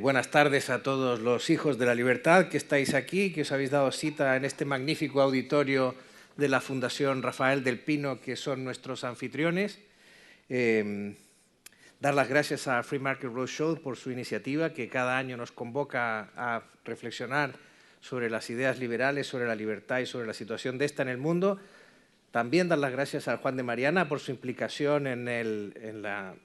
Buenas tardes a todos los hijos de la libertad que estáis aquí, que os habéis dado cita en este magnífico auditorio de la Fundación Rafael del Pino, que son nuestros anfitriones. Dar las gracias a Free Market Roadshow por su iniciativa, que cada año nos convoca a reflexionar sobre las ideas liberales, sobre la libertad y sobre la situación de esta en el mundo. También dar las gracias a Juan de Mariana por su implicación en la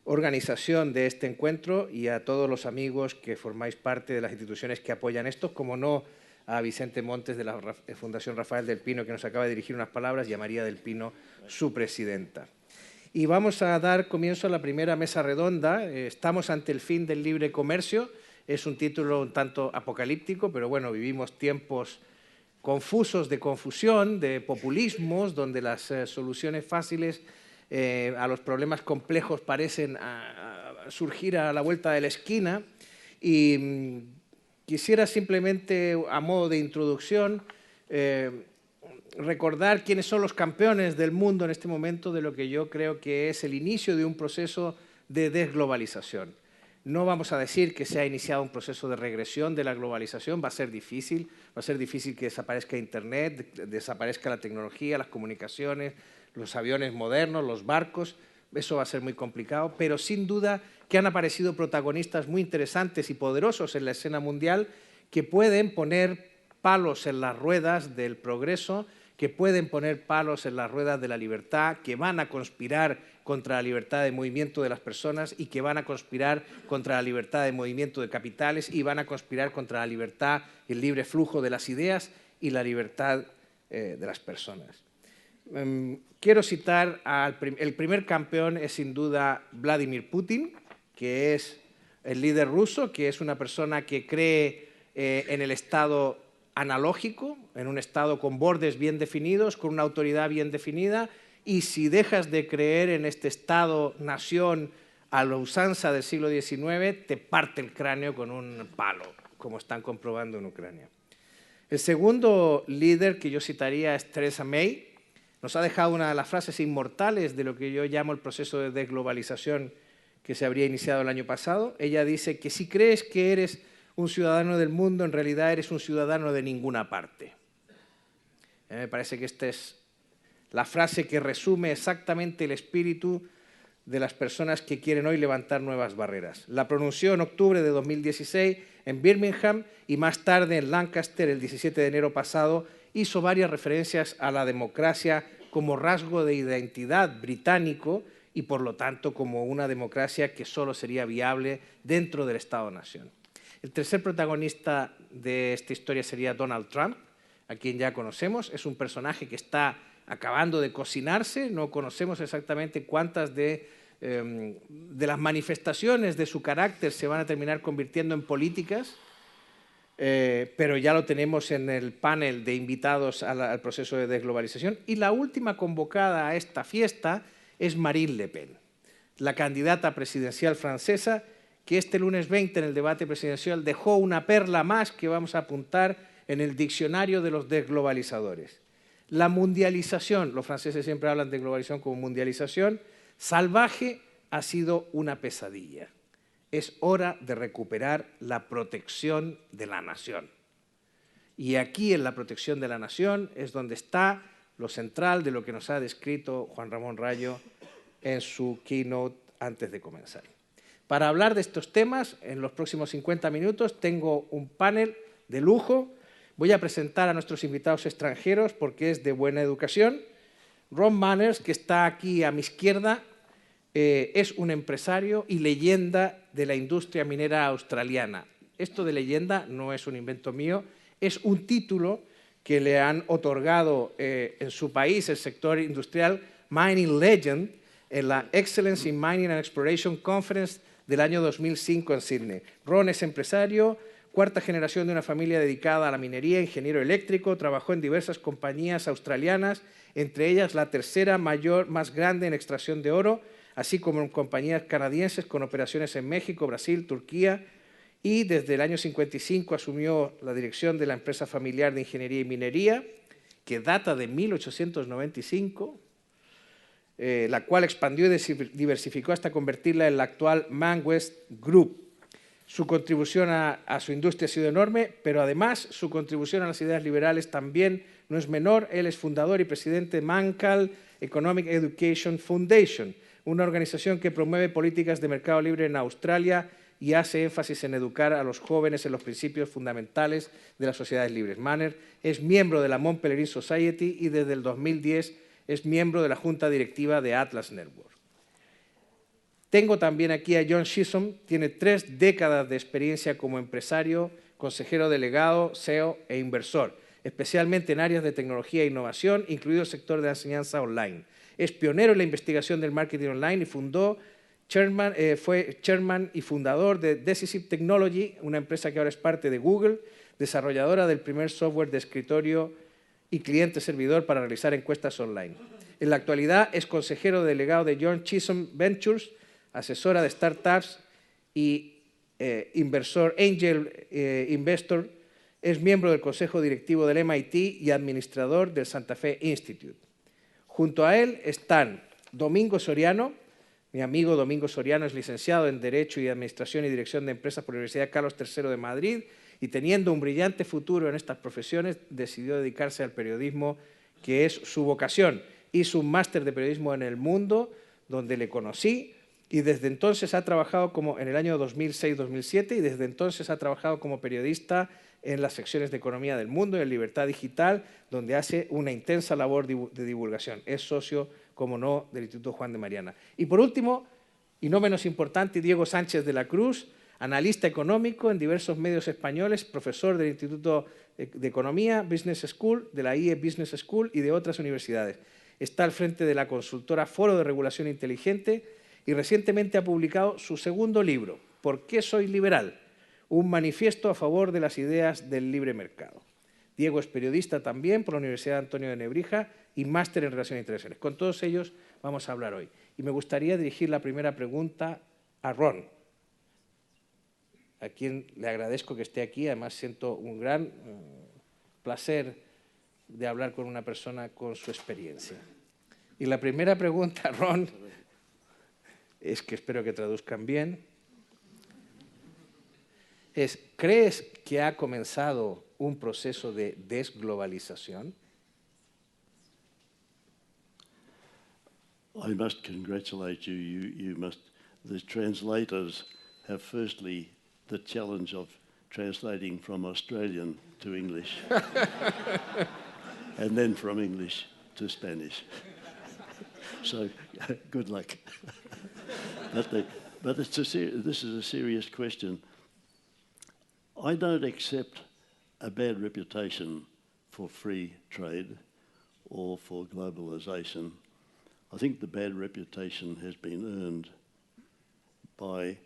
organización de este encuentro y a todos los amigos que formáis parte de las instituciones que apoyan esto, como no a Vicente Montes de la Fundación Rafael del Pino, que nos acaba de dirigir unas palabras, y a María del Pino, su presidenta. Y vamos a dar comienzo a la primera mesa redonda. Estamos ante el fin del libre comercio. Es un título un tanto apocalíptico, pero bueno, vivimos tiempos confusos de confusión, de populismos, donde las soluciones fáciles a los problemas complejos parecen surgir a la vuelta de la esquina. Y quisiera simplemente, a modo de introducción, recordar quiénes son los campeones del mundo en este momento de lo que yo creo que es el inicio de un proceso de desglobalización. No vamos a decir que se ha iniciado un proceso de regresión de la globalización, va a ser difícil que desaparezca Internet, desaparezca la tecnología, las comunicaciones, los aviones modernos, los barcos, eso va a ser muy complicado, pero sin duda que han aparecido protagonistas muy interesantes y poderosos en la escena mundial que pueden poner palos en las ruedas del progreso, que pueden poner palos en las ruedas de la libertad, que van a conspirar contra la libertad de movimiento de las personas y que van a conspirar contra la libertad de movimiento de capitales y van a conspirar contra la libertad, el libre flujo de las ideas y la libertad de las personas. Quiero citar el primer campeón es sin duda Vladimir Putin, que es el líder ruso, que es una persona que cree en el Estado analógico, en un Estado con bordes bien definidos, con una autoridad bien definida, y si dejas de creer en este Estado-nación a la usanza del siglo XIX, te parte el cráneo con un palo, como están comprobando en Ucrania. El segundo líder que yo citaría es Theresa May. Nos ha dejado una de las frases inmortales de lo que yo llamo el proceso de desglobalización que se habría iniciado el año pasado. Ella dice que si crees que eres un ciudadano del mundo, en realidad eres un ciudadano de ninguna parte. Me parece que esta es la frase que resume exactamente el espíritu de las personas que quieren hoy levantar nuevas barreras. La pronunció en octubre de 2016 en Birmingham y más tarde en Lancaster el 17 de enero pasado hizo varias referencias a la democracia como rasgo de identidad británico y por lo tanto como una democracia que solo sería viable dentro del Estado-nación. El tercer protagonista de esta historia sería Donald Trump, a quien ya conocemos. Es un personaje que está acabando de cocinarse, no conocemos exactamente cuántas de las manifestaciones de su carácter se van a terminar convirtiendo en políticas, pero ya lo tenemos en el panel de invitados al proceso de desglobalización. Y la última convocada a esta fiesta es Marine Le Pen, la candidata presidencial francesa, que este lunes 20 en el debate presidencial dejó una perla más que vamos a apuntar en el diccionario de los desglobalizadores. La mundialización, los franceses siempre hablan de globalización como mundialización, salvaje ha sido una pesadilla. Es hora de recuperar la protección de la nación. Y aquí en la protección de la nación es donde está lo central de lo que nos ha descrito Juan Ramón Rayo en su keynote antes de comenzar. Para hablar de estos temas, en los próximos 50 minutos tengo un panel de lujo. Voy a presentar a nuestros invitados extranjeros porque es de buena educación. Ron Manners, que está aquí a mi izquierda, es un empresario y leyenda de la industria minera australiana. Esto de leyenda no es un invento mío, es un título que le han otorgado en su país, el sector industrial, Mining Legend, en la Excellence in Mining and Exploration Conference del año 2005 en Sydney. Ron es empresario, cuarta generación de una familia dedicada a la minería, ingeniero eléctrico, trabajó en diversas compañías australianas, entre ellas la tercera más grande en extracción de oro, así como en compañías canadienses con operaciones en México, Brasil, Turquía, y desde el año 55 asumió la dirección de la empresa familiar de ingeniería y minería, que data de 1895, la cual expandió y diversificó hasta convertirla en la actual ManWest Group, Su contribución a su industria ha sido enorme, pero además su contribución a las ideas liberales también no es menor. Él es fundador y presidente de Mankal Economic Education Foundation, una organización que promueve políticas de mercado libre en Australia y hace énfasis en educar a los jóvenes en los principios fundamentales de las sociedades libres. Manner es miembro de la Mont Pelerin Society y desde el 2010 es miembro de la junta directiva de Atlas Network. Tengo también aquí a John Chisholm, tiene 3 décadas de experiencia como empresario, consejero delegado, CEO e inversor, especialmente en áreas de tecnología e innovación, incluido el sector de la enseñanza online. Es pionero en la investigación del marketing online y fue chairman y fundador de Decisive Technology, una empresa que ahora es parte de Google, desarrolladora del primer software de escritorio y cliente-servidor para realizar encuestas online. En la actualidad es consejero delegado de John Chisholm Ventures, asesora de startups y inversor, angel investor, es miembro del consejo directivo del MIT y administrador del Santa Fe Institute. Junto a él están Domingo Soriano. Mi amigo Domingo Soriano es licenciado en Derecho y Administración y Dirección de Empresas por la Universidad Carlos III de Madrid y teniendo un brillante futuro en estas profesiones decidió dedicarse al periodismo, que es su vocación. Hizo un máster de periodismo en El Mundo, donde le conocí, y desde entonces ha trabajado en el año 2006-2007 y desde entonces ha trabajado como periodista en las secciones de Economía del Mundo y en Libertad Digital, donde hace una intensa labor de divulgación. Es socio, como no, del Instituto Juan de Mariana. Y por último, y no menos importante, Diego Sánchez de la Cruz, analista económico en diversos medios españoles, profesor del Instituto de Economía, Business School, de la IE Business School y de otras universidades. Está al frente de la consultora Foro de Regulación Inteligente y recientemente ha publicado su segundo libro, ¿Por qué soy liberal? Un manifiesto a favor de las ideas del libre mercado. Diego es periodista también por la Universidad Antonio de Nebrija y máster en Relaciones Internacionales. Con todos ellos vamos a hablar hoy. Y me gustaría dirigir la primera pregunta a Ron, a quien le agradezco que esté aquí. Además, siento un gran placer de hablar con una persona con su experiencia. Y la primera pregunta, Ron, es que espero que traduzcan bien, ¿crees que ha comenzado un proceso de desglobalización? I must congratulate you. The translators have firstly the challenge of translating from Australian to English and then from English to Spanish. So good luck. But this is a serious question. I don't accept a bad reputation for free trade or for globalisation. I think the bad reputation has been earned by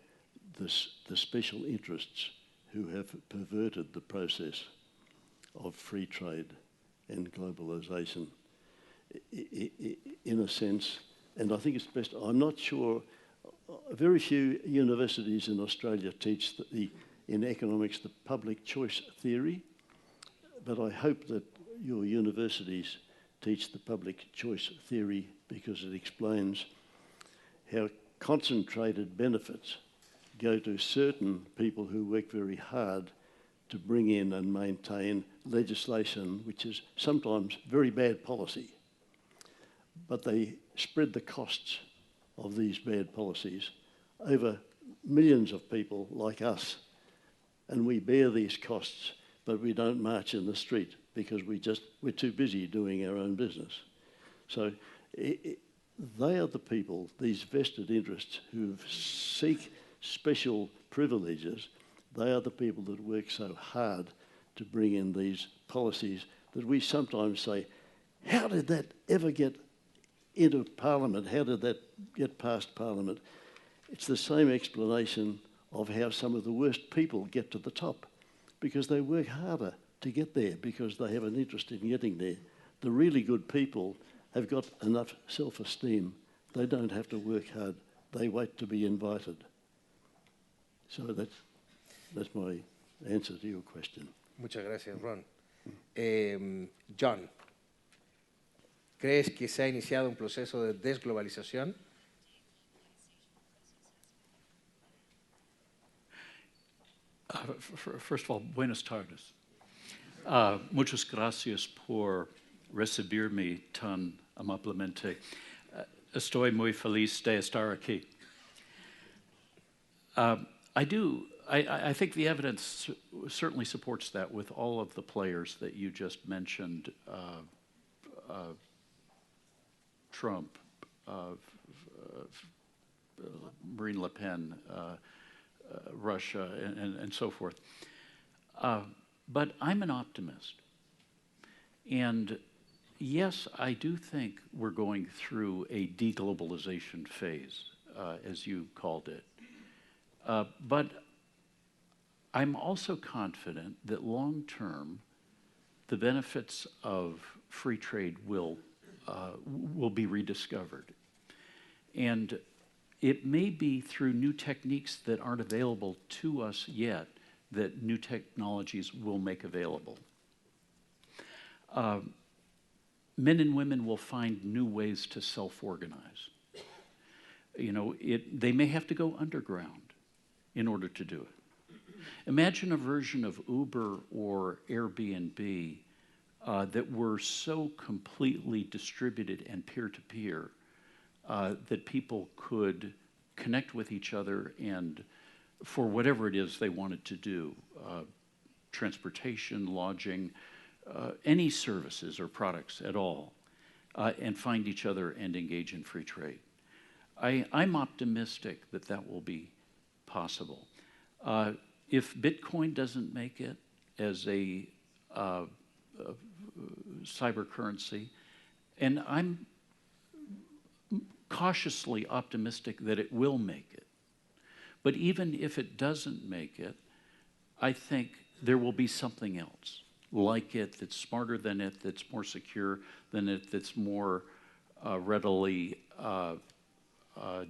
the special interests who have perverted the process of free trade and globalisation. In a sense, and I think it's best, I'm not sure, very few universities in Australia teach in economics the public choice theory, but I hope that your universities teach the public choice theory because it explains how concentrated benefits go to certain people who work very hard to bring in and maintain legislation which is sometimes very bad policy. But they spread the costs of these bad policies over millions of people like us. And we bear these costs, but we don't march in the street because we're too busy doing our own business. So they are the people, these vested interests, who seek special privileges. They are the people that work so hard to bring in these policies that we sometimes say, how did that ever get into Parliament? How did that get past Parliament? It's the same explanation of how some of the worst people get to the top, because they work harder to get there because they have an interest in getting there. The really good people have got enough self-esteem. They don't have to work hard. They wait to be invited. So that's my answer to your question. Muchas gracias, Ron. John, ¿crees que se ha iniciado un proceso de desglobalización? First of all, buenas tardes. Muchas gracias por recibirme tan amablemente. Estoy muy feliz de estar aquí. I think the evidence certainly supports that with all of the players that you just mentioned, Trump, Marine Le Pen, Russia, and so forth. But I'm an optimist. And yes, I do think we're going through a deglobalization phase, as you called it. But I'm also confident that long term, the benefits of free trade will be rediscovered. And it may be through new techniques that aren't available to us yet that new technologies will make available. Men and women will find new ways to self-organize. You know, they may have to go underground in order to do it. Imagine a version of Uber or Airbnb that were so completely distributed and peer-to-peer that people could connect with each other and for whatever it is they wanted to do, transportation, lodging, any services or products at all, and find each other and engage in free trade. I'm optimistic that that will be possible. If Bitcoin doesn't make it as a cyber currency, and I'm cautiously optimistic that it will make it, but even if it doesn't make it, I think there will be something else like it that's smarter than it, that's more secure than it, that's more readily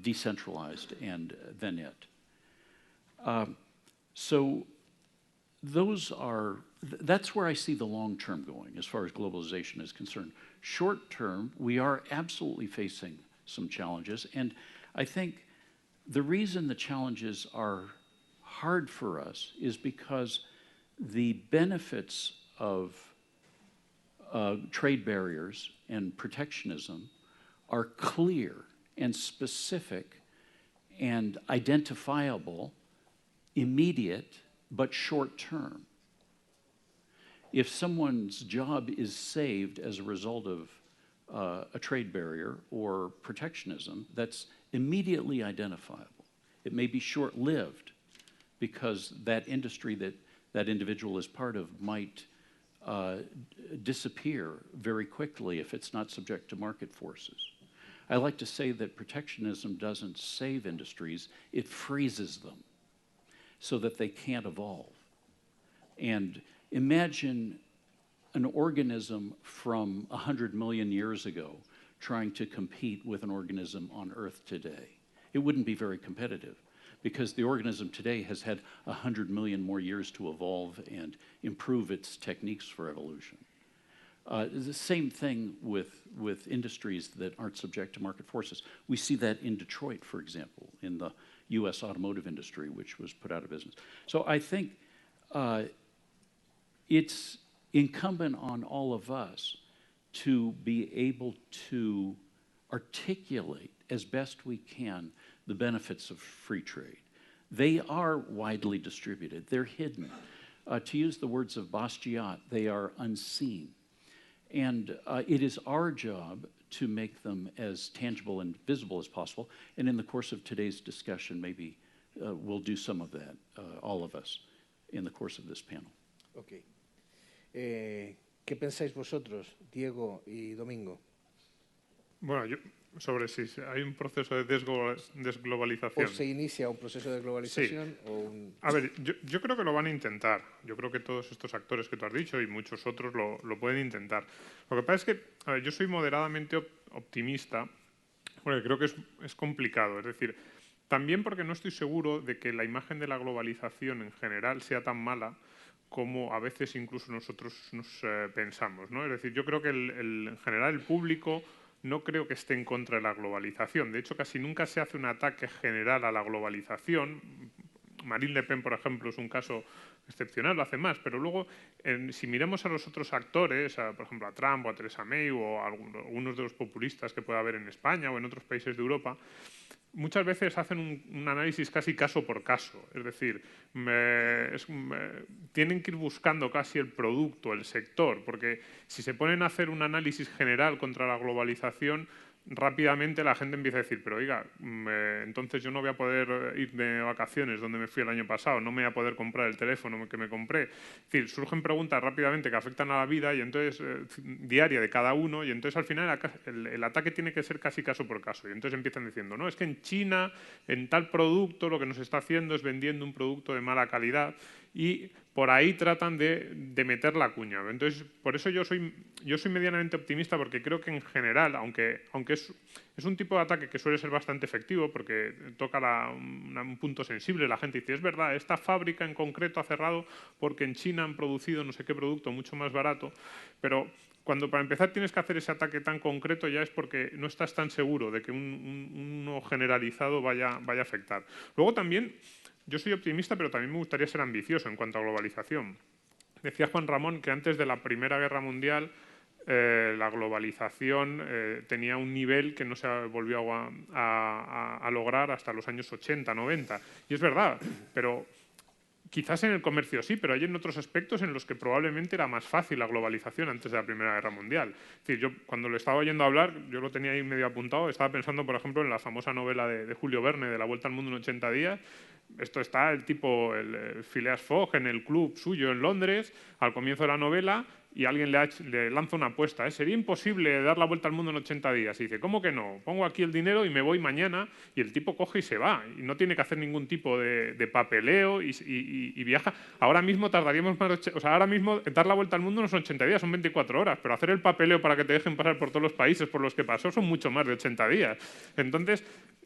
decentralized than it. So that's where I see the long term going as far as globalization is concerned. Short term, we are absolutely facing some challenges, and I think the reason the challenges are hard for us is because the benefits of trade barriers and protectionism are clear and specific and identifiable, immediate, but short term. If someone's job is saved as a result of a trade barrier or protectionism, that's immediately identifiable. It may be short-lived because that industry that that individual is part of might disappear very quickly if it's not subject to market forces. I like to say that protectionism doesn't save industries, it freezes them so that they can't evolve. And imagine an organism from 100 million years ago trying to compete with an organism on Earth today. It wouldn't be very competitive because the organism today has had 100 million more years to evolve and improve its techniques for evolution. The same thing with industries that aren't subject to market forces. We see that in Detroit, for example, in the US automotive industry, which was put out of business. So I think it's incumbent on all of us to be able to articulate as best we can the benefits of free trade. They are widely distributed, they're hidden. To use the words of Bastiat, they are unseen. And it is our job to make them as tangible and visible as possible. And in the course of today's discussion, maybe we'll do some of that, all of us, in the course of this panel. Okay. ¿Qué pensáis vosotros, Diego y Domingo? Bueno, sobre si hay un proceso de desglobalización. ¿O se inicia un proceso de globalización? Sí. O un... A ver, yo creo que lo van a intentar. Yo creo que todos estos actores que tú has dicho y muchos otros lo pueden intentar. Lo que pasa es que, a ver, yo soy moderadamente optimista porque creo que es complicado. Es decir, también porque no estoy seguro de que la imagen de la globalización en general sea tan mala como a veces incluso nosotros nos pensamos, ¿no? Es decir, yo creo que en general el público no creo que esté en contra de la globalización. De hecho, casi nunca se hace un ataque general a la globalización, Marine Le Pen, por ejemplo, es un caso excepcional, lo hace más, pero luego, si miramos a los otros actores, por ejemplo, a Trump o a Theresa May o a algunos de los populistas que pueda haber en España o en otros países de Europa, muchas veces hacen un análisis casi caso por caso. Es decir, tienen que ir buscando casi el producto, el sector, porque si se ponen a hacer un análisis general contra la globalización, rápidamente la gente empieza a decir, pero oiga, entonces yo no voy a poder ir de vacaciones donde me fui el año pasado, no me voy a poder comprar el teléfono que me compré. Es decir, surgen preguntas rápidamente que afectan a la vida y entonces diaria de cada uno, y entonces al final el ataque tiene que ser casi caso por caso. Y entonces empiezan diciendo, no, es que en China, en tal producto, lo que nos está haciendo es vendiendo un producto de mala calidad, y por ahí tratan de meter la cuña. Entonces, por eso yo soy medianamente optimista, porque creo que en general, aunque es un tipo de ataque que suele ser bastante efectivo, porque toca un punto sensible, la gente dice, es verdad, esta fábrica en concreto ha cerrado porque en China han producido no sé qué producto mucho más barato, pero cuando para empezar tienes que hacer ese ataque tan concreto ya es porque no estás tan seguro de que uno generalizado vaya a afectar. Luego también, yo soy optimista, pero también me gustaría ser ambicioso en cuanto a globalización. Decía Juan Ramón que antes de la Primera Guerra Mundial la globalización tenía un nivel que no se volvió a lograr hasta los años 80, 90. Y es verdad, pero quizás en el comercio sí, pero hay en otros aspectos en los que probablemente era más fácil la globalización antes de la Primera Guerra Mundial. Es decir, yo cuando le estaba oyendo hablar, yo lo tenía ahí medio apuntado, estaba pensando, por ejemplo, en la famosa novela de Julio Verne, de La Vuelta al Mundo en 80 días. Esto está el Phileas Fogg en el club suyo en Londres, al comienzo de la novela, y alguien le lanza una apuesta. Sería imposible dar la vuelta al mundo en 80 días. Y dice, ¿cómo que no? Pongo aquí el dinero y me voy mañana, y el tipo coge y se va. Y no tiene que hacer ningún tipo de papeleo y viaja. Ahora mismo tardaríamos más ahora mismo dar la vuelta al mundo no son 80 días, son 24 horas. Pero hacer el papeleo para que te dejen pasar por todos los países por los que pasó son mucho más de 80 días. Entonces,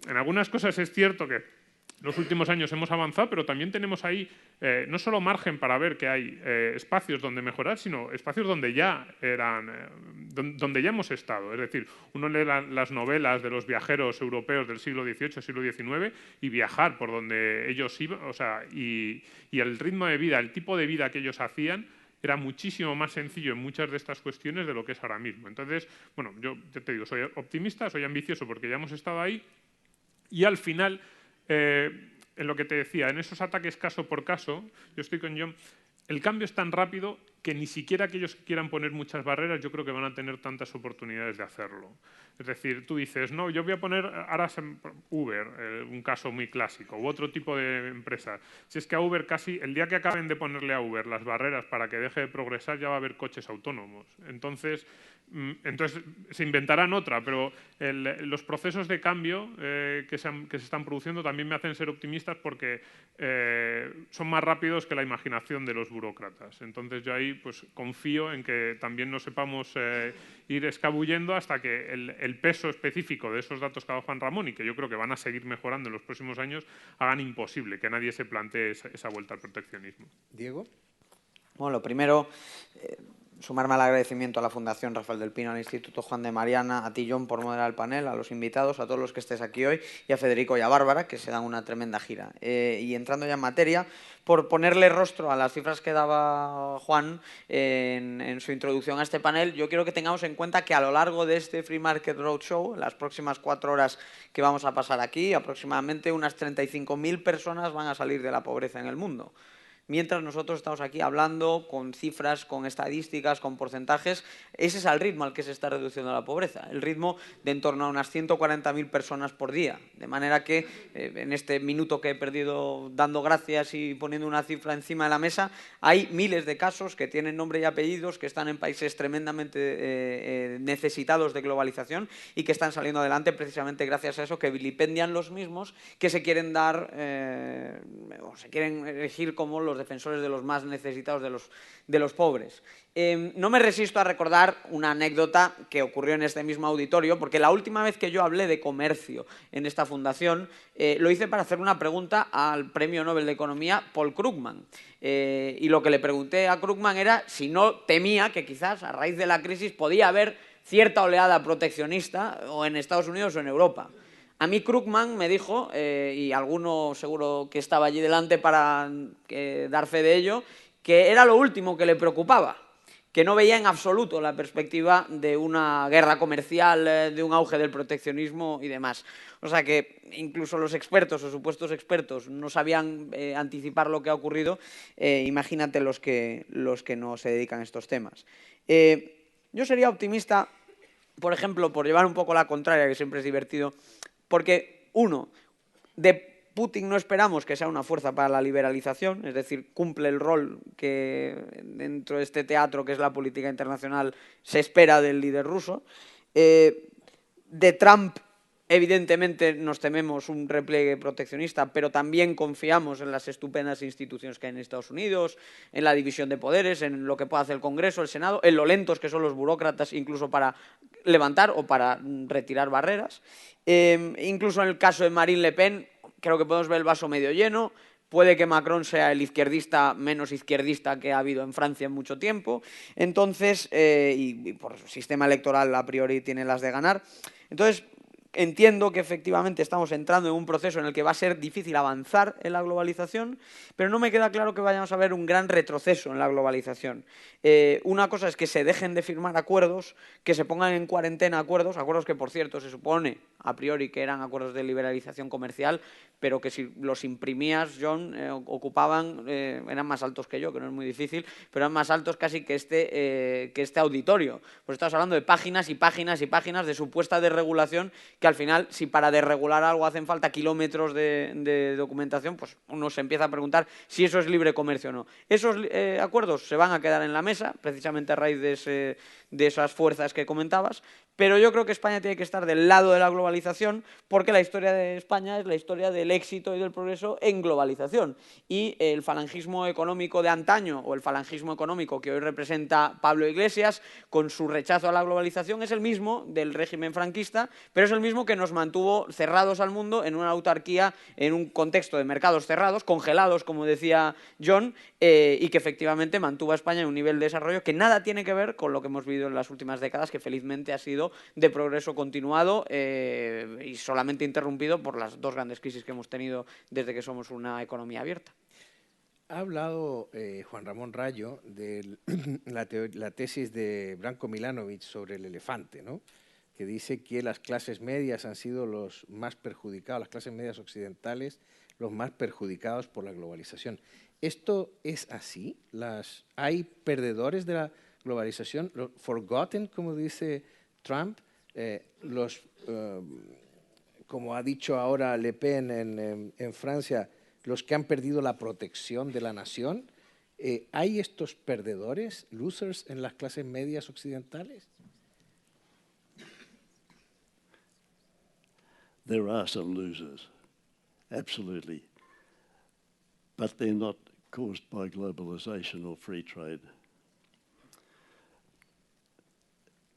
en algunas cosas es cierto que los últimos años hemos avanzado, pero también tenemos ahí no solo margen para ver que hay espacios donde mejorar, sino espacios donde ya donde ya hemos estado. Es decir, uno lee las novelas de los viajeros europeos del siglo XVIII, siglo XIX, y viajar por donde ellos iban, y el ritmo de vida, el tipo de vida que ellos hacían, era muchísimo más sencillo en muchas de estas cuestiones de lo que es ahora mismo. Entonces, bueno, yo te digo, soy optimista, soy ambicioso porque ya hemos estado ahí, y al final, en lo que te decía, en esos ataques caso por caso, yo estoy con John, el cambio es tan rápido que ni siquiera aquellos que quieran poner muchas barreras yo creo que van a tener tantas oportunidades de hacerlo. Es decir, tú dices, no, yo voy a poner ahora Uber, un caso muy clásico, u otro tipo de empresas. Si es que a Uber casi, el día que acaben de ponerle a Uber las barreras para que deje de progresar, ya va a haber coches autónomos. Entonces se inventarán otra, pero los procesos de cambio que se están produciendo también me hacen ser optimistas porque son más rápidos que la imaginación de los burócratas. Entonces yo ahí pues confío en que también nos sepamos ir escabullendo hasta que el peso específico de esos datos que ha dado Juan Ramón, y que yo creo que van a seguir mejorando en los próximos años, hagan imposible que nadie se plantee esa vuelta al proteccionismo. Diego. Bueno, lo primero, sumarme al agradecimiento a la Fundación Rafael del Pino, al Instituto Juan de Mariana, a ti, John, por moderar el panel, a los invitados, a todos los que estés aquí hoy, y a Federico y a Bárbara, que se dan una tremenda gira. Y entrando ya en materia, por ponerle rostro a las cifras que daba Juan en su introducción a este panel, yo quiero que tengamos en cuenta que a lo largo de este Free Market Roadshow, las próximas 4 horas que vamos a pasar aquí, aproximadamente unas 35.000 personas van a salir de la pobreza en el mundo. Mientras nosotros estamos aquí hablando con cifras, con estadísticas, con porcentajes, ese es el ritmo al que se está reduciendo la pobreza, el ritmo de en torno a unas 140.000 personas por día. De manera que en este minuto que he perdido dando gracias y poniendo una cifra encima de la mesa, hay miles de casos que tienen nombre y apellidos, que están en países tremendamente necesitados de globalización y que están saliendo adelante precisamente gracias a eso, que vilipendian los mismos que se quieren dar o se quieren elegir como los defensores de los más necesitados, de los pobres. No me resisto a recordar una anécdota que ocurrió en este mismo auditorio, porque la última vez que yo hablé de comercio en esta fundación, lo hice para hacer una pregunta al Premio Nobel de Economía Paul Krugman. Y lo que le pregunté a Krugman era si no temía que quizás a raíz de la crisis podía haber cierta oleada proteccionista o en Estados Unidos o en Europa. A mí Krugman me dijo, y alguno seguro que estaba allí delante para dar fe de ello, que era lo último que le preocupaba, que no veía en absoluto la perspectiva de una guerra comercial, de un auge del proteccionismo y demás. O sea que incluso los expertos o supuestos expertos no sabían anticipar lo que ha ocurrido, imagínate los que no se dedican a estos temas. Yo sería optimista, por ejemplo, por llevar un poco la contraria, que siempre es divertido, porque, uno, de Putin no esperamos que sea una fuerza para la liberalización, es decir, cumple el rol que dentro de este teatro que es la política internacional se espera del líder ruso. De Trump, evidentemente, nos tememos un repliegue proteccionista, pero también confiamos en las estupendas instituciones que hay en Estados Unidos, en la división de poderes, en lo que puede hacer el Congreso, el Senado, en lo lentos que son los burócratas, incluso para levantar o para retirar barreras. Incluso en el caso de Marine Le Pen, creo que podemos ver el vaso medio lleno. Puede que Macron sea el izquierdista menos izquierdista que ha habido en Francia en mucho tiempo. Entonces, y por sistema electoral a priori tiene las de ganar. Entonces, entiendo que efectivamente estamos entrando en un proceso en el que va a ser difícil avanzar en la globalización, pero no me queda claro que vayamos a ver un gran retroceso en la globalización. Una cosa es que se dejen de firmar acuerdos, que se pongan en cuarentena acuerdos que, por cierto, se supone a priori que eran acuerdos de liberalización comercial, pero que si los imprimías, John, ocupaban, eran más altos que yo, que no es muy difícil, pero eran más altos casi que este auditorio. Pues estamos hablando de páginas y páginas y páginas de supuesta desregulación, que al final, si para desregular algo hacen falta kilómetros de documentación, pues uno se empieza a preguntar si eso es libre comercio o no. Esos acuerdos se van a quedar en la mesa, precisamente a raíz de esas fuerzas que comentabas, pero yo creo que España tiene que estar del lado de la globalización, porque la historia de España es la historia del éxito y del progreso en globalización. Y el falangismo económico de antaño, o el falangismo económico que hoy representa Pablo Iglesias, con su rechazo a la globalización, es el mismo del régimen franquista, pero es el mismo que nos mantuvo cerrados al mundo en una autarquía, en un contexto de mercados cerrados, congelados, como decía John, y que efectivamente mantuvo a España en un nivel de desarrollo que nada tiene que ver con lo que hemos vivido en las últimas décadas, que felizmente ha sido de progreso continuado y solamente interrumpido por las dos grandes crisis que hemos tenido desde que somos una economía abierta. Ha hablado Juan Ramón Rayo de la tesis de Branko Milanovic sobre el elefante, ¿no? Que dice que las clases medias han sido los más perjudicados, las clases medias occidentales, los más perjudicados por la globalización. ¿Esto es así? ¿Hay perdedores de la globalización? ¿Forgotten, como dice Trump? Como ha dicho ahora Le Pen en Francia, los que han perdido la protección de la nación. ¿Hay estos perdedores, losers, en las clases medias occidentales? There are some losers, absolutely, but they're not caused by globalization or free trade.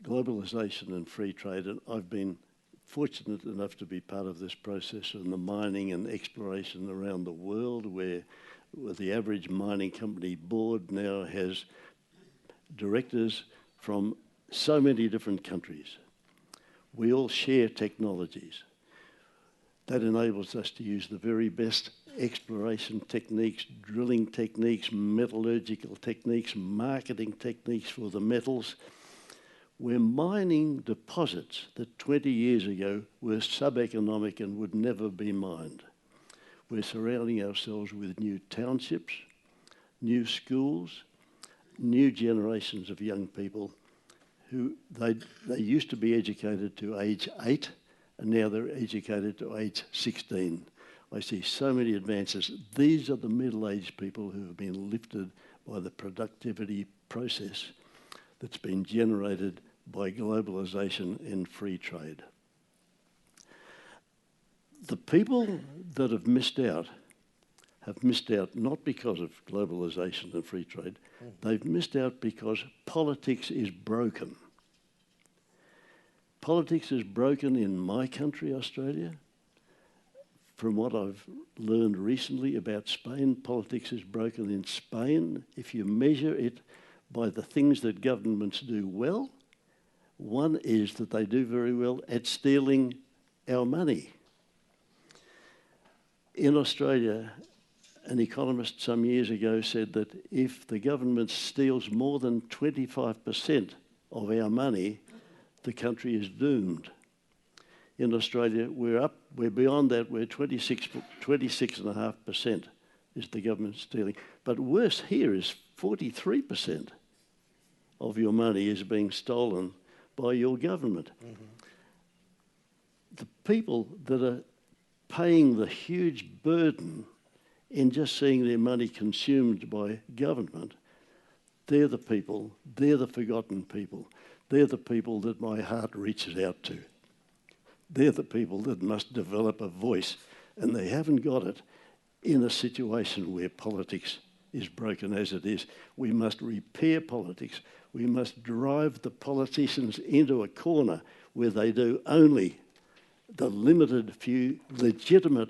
Globalization and free trade, and I've been fortunate enough to be part of this process in the mining and exploration around the world, where the average mining company board now has directors from so many different countries. We all share technologies. That enables us to use the very best exploration techniques, drilling techniques, metallurgical techniques, marketing techniques for the metals. We're mining deposits that 20 years ago were sub-economic and would never be mined. We're surrounding ourselves with new townships, new schools, new generations of young people who they used to be educated to age 8, and now they're educated to age 16. I see so many advances. These are the middle-aged people who have been lifted by the productivity process that's been generated by globalization and free trade. The people that have missed out not because of globalization and free trade. They've missed out because politics is broken. Politics is broken in my country, Australia. From what I've learned recently about Spain, politics is broken in Spain. If you measure it by the things that governments do well, one is that they do very well at stealing our money. In Australia, an economist some years ago said that if the government steals more than 25% of our money, the country is doomed. In Australia, we're beyond that, we're 26.5% is the government stealing. But worse here is 43% of your money is being stolen by your government. The people that are paying the huge burden in just seeing their money consumed by government, they're the people, they're the forgotten people. They're the people that my heart reaches out to. They're the people that must develop a voice, and they haven't got it in a situation where politics is broken as it is. We must repair politics. We must drive the politicians into a corner where they do only the limited few legitimate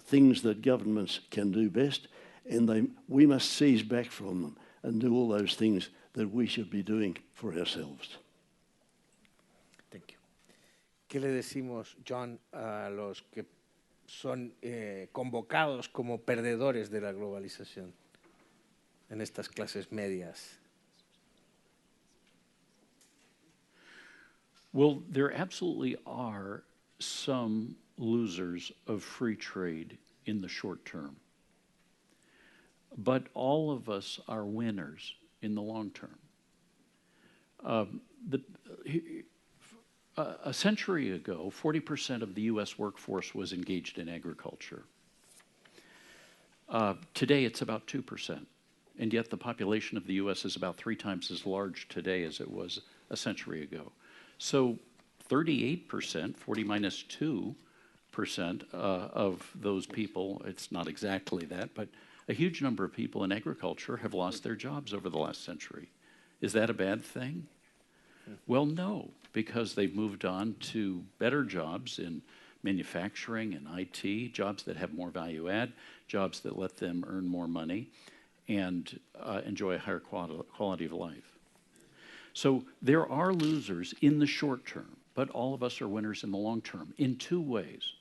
things that governments can do best, and we must seize back from them and do all those things that we should be doing for ourselves. Thank you. ¿Qué le decimos, John, a los que son convocados como perdedores de la globalización en estas clases medias? Well, there absolutely are some losers of free trade in the short term. But all of us are winners in the long term. A century ago, 40% of the US workforce was engaged in agriculture. Today, it's about 2%. And yet the population of the US is about 3 times as large today as it was a century ago. So 38%, 40 minus 2% of those people, it's not exactly that, but a huge number of people in agriculture have lost their jobs over the last century. Is that a bad thing? Well, no, because they've moved on to better jobs in manufacturing and IT, jobs that have more value add, jobs that let them earn more money and enjoy a higher quality of life. So there are losers in the short term, but all of us are winners in the long term in 2 ways.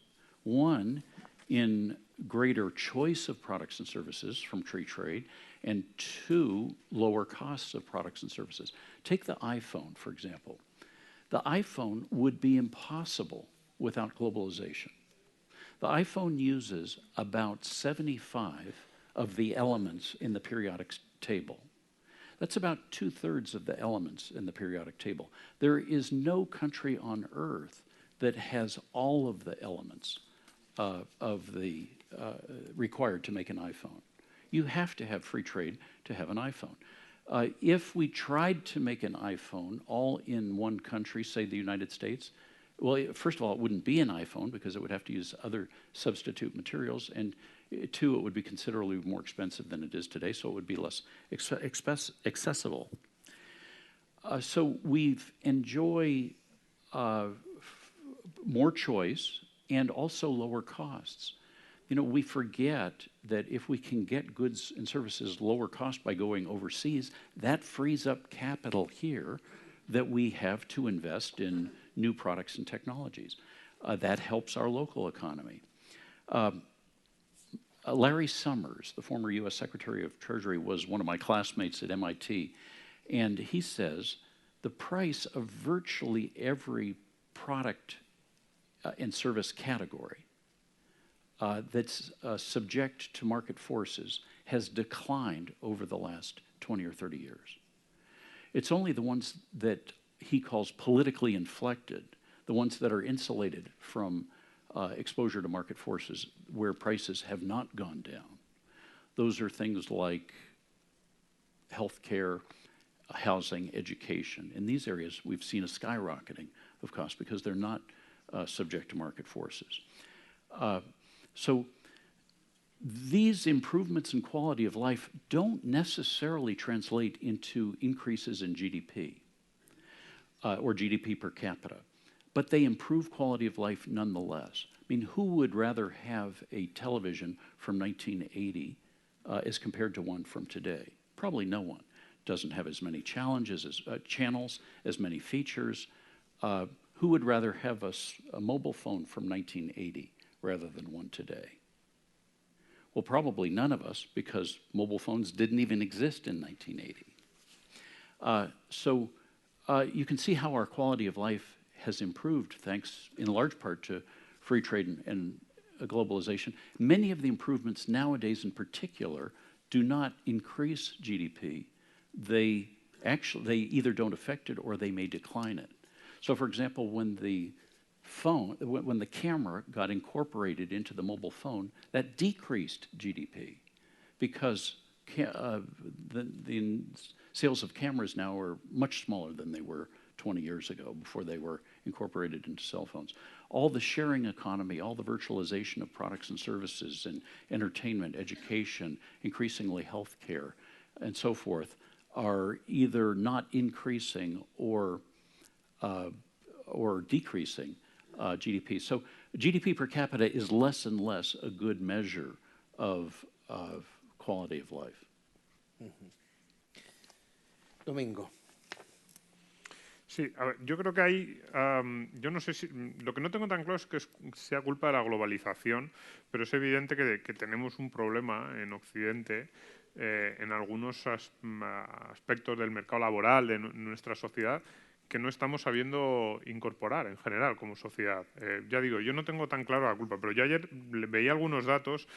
One, in greater choice of products and services from free trade, and 2, lower costs of products and services. Take the iPhone, for example. The iPhone would be impossible without globalization. The iPhone uses about 75 of the elements in the periodic table. That's about 2/3 of the elements in the periodic table. There is no country on earth that has all of the elements required to make an iPhone. You have to have free trade to have an iPhone. If we tried to make an iPhone all in one country, say the United States, well, first of all, it wouldn't be an iPhone because it would have to use other substitute materials, and 2, it would be considerably more expensive than it is today, so it would be less accessible. So we've enjoyed more choice and also lower costs. You know, we forget that if we can get goods and services lower cost by going overseas, that frees up capital here that we have to invest in new products and technologies. That helps our local economy. Larry Summers, the former US Secretary of Treasury, was one of my classmates at MIT, and he says the price of virtually every product and service category that's subject to market forces has declined over the last 20 or 30 years. It's only the ones that he calls politically inflected, the ones that are insulated from exposure to market forces where prices have not gone down. Those are things like healthcare, housing, education. In these areas, we've seen a skyrocketing of costs because they're not subject to market forces. So these improvements in quality of life don't necessarily translate into increases in GDP or GDP per capita, but they improve quality of life nonetheless. I mean, who would rather have a television from 1980 as compared to one from today? Probably no one. Doesn't have as many challenges, as channels, as many features. Who would rather have a mobile phone from 1980 rather than one today? Well, probably none of us, because mobile phones didn't even exist in 1980. You can see how our quality of life has improved thanks in large part to free trade and globalization. Many of the improvements nowadays in particular do not increase GDP. They either don't affect it or they may decline it. So for example, when the camera got incorporated into the mobile phone, that decreased GDP because the sales of cameras now are much smaller than they were 20 years ago before they were incorporated into cell phones. All the sharing economy, all the virtualization of products and services and entertainment, education, increasingly healthcare, and so forth, are either not increasing or decreasing GDP. So GDP per capita is less and less a good measure of quality of life. Domingo. Sí, a ver, yo creo que hay, yo no sé si, lo que no tengo tan claro es que sea culpa de la globalización, pero es evidente que tenemos un problema en Occidente en algunos aspectos del mercado laboral de nuestra sociedad que no estamos sabiendo incorporar en general como sociedad. Ya digo, yo no tengo tan claro la culpa, pero yo ayer veía algunos datos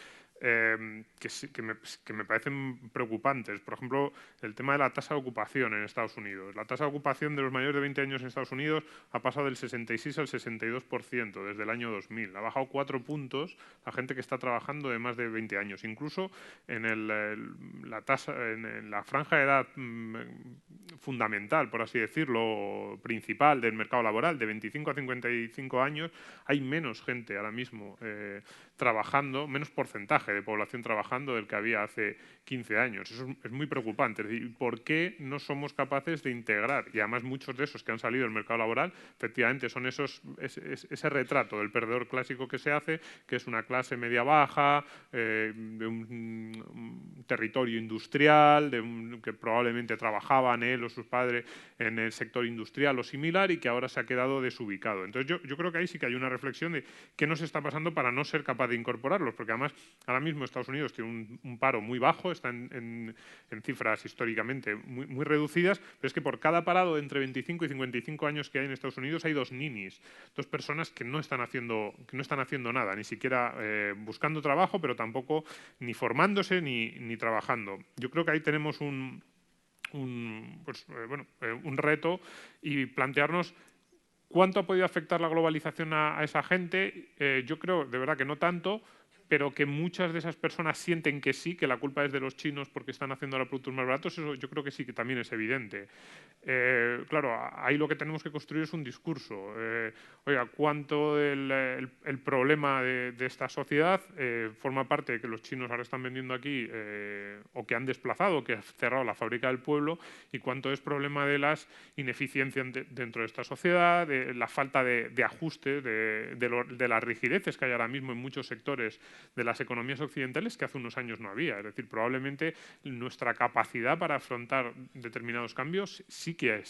que me parecen preocupantes. Por ejemplo, el tema de la tasa de ocupación en Estados Unidos. La tasa de ocupación de los mayores de 20 años en Estados Unidos ha pasado del 66 al 62% desde el año 2000. Ha bajado 4 puntos la gente que está trabajando de más de 20 años. Incluso en la franja de edad fundamental, por así decirlo, principal del mercado laboral, de 25 a 55 años, hay menos gente ahora mismo trabajando, menos porcentaje de población trabajando del que había hace 15 años. Eso es muy preocupante. Es decir, ¿por qué no somos capaces de integrar? Y además muchos de esos que han salido del mercado laboral, efectivamente, son ese retrato del perdedor clásico que se hace, que es una clase media-baja, de un territorio industrial, que probablemente trabajaban él o sus padres en el sector industrial o similar y que ahora se ha quedado desubicado. Entonces yo creo que ahí sí que hay una reflexión de qué nos está pasando para no ser capaz de incorporarlos, porque además ahora mismo Estados Unidos tiene un paro muy bajo, está en cifras históricamente muy reducidas, pero es que por cada parado de entre 25 y 55 años que hay en Estados Unidos hay 2 ninis, 2 personas que no están haciendo nada, ni siquiera buscando trabajo, pero tampoco ni formándose ni trabajando. Yo creo que ahí tenemos un reto y plantearnos ¿cuánto ha podido afectar la globalización a esa gente? Yo creo, de verdad, que no tanto, pero que muchas de esas personas sienten que sí, que la culpa es de los chinos porque están haciendo ahora productos más baratos, eso yo creo que sí que también es evidente. Claro, ahí lo que tenemos que construir es un discurso. Oiga, ¿cuánto el problema de esta sociedad forma parte de que los chinos ahora están vendiendo aquí o que han desplazado, que han cerrado la fábrica del pueblo, y cuánto es problema de las ineficiencias dentro de esta sociedad, de la falta de ajuste, de las rigideces que hay ahora mismo en muchos sectores de las economías occidentales que hace unos años no había. Es decir, probablemente nuestra capacidad para afrontar determinados cambios sí que